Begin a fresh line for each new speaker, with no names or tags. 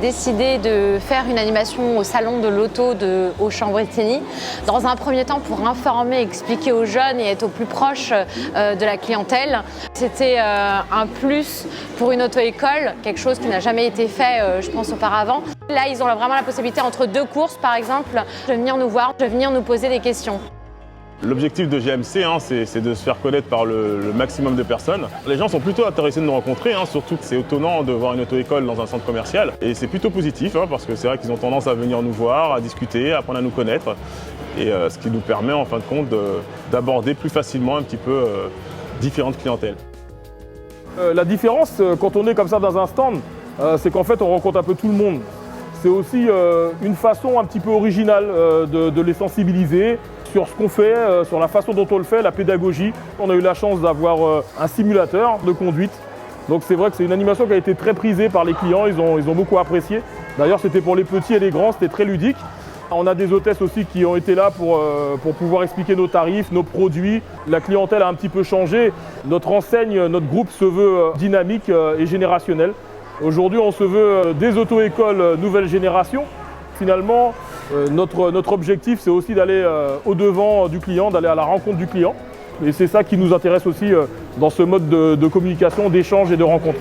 décidé de faire une animation au salon de l'auto de Auchan-Brétigny. Dans un premier temps pour informer, expliquer aux jeunes et être au plus proche de la clientèle. C'était un plus pour une auto-école, quelque chose qui n'a jamais été fait, je pense, auparavant. Là, ils ont vraiment la possibilité, entre deux courses par exemple, de venir nous voir, de venir nous poser des questions.
L'objectif de GMC, c'est de se faire connaître par le maximum de personnes. Les gens sont plutôt intéressés de nous rencontrer, surtout que c'est étonnant de voir une auto-école dans un centre commercial. Et c'est plutôt positif, parce que c'est vrai qu'ils ont tendance à venir nous voir, à discuter, à apprendre à nous connaître. Et ce qui nous permet en fin de compte d'aborder plus facilement un petit peu différentes clientèles.
La différence, quand on est comme ça dans un stand, c'est qu'en fait on rencontre un peu tout le monde. C'est aussi une façon un petit peu originale de les sensibiliser sur ce qu'on fait, sur la façon dont on le fait, la pédagogie. On a eu la chance d'avoir un simulateur de conduite. Donc c'est vrai que c'est une animation qui a été très prisée par les clients, ils ont beaucoup apprécié. D'ailleurs c'était pour les petits et les grands, c'était très ludique. On a des hôtesses aussi qui ont été là pour pouvoir expliquer nos tarifs, nos produits. La clientèle a un petit peu changé. Notre enseigne, notre groupe se veut dynamique et générationnel. Aujourd'hui, on se veut des auto-écoles nouvelle génération. Finalement, notre objectif, c'est aussi d'aller au-devant du client, d'aller à la rencontre du client. Et c'est ça qui nous intéresse aussi dans ce mode de communication, d'échange et de rencontre.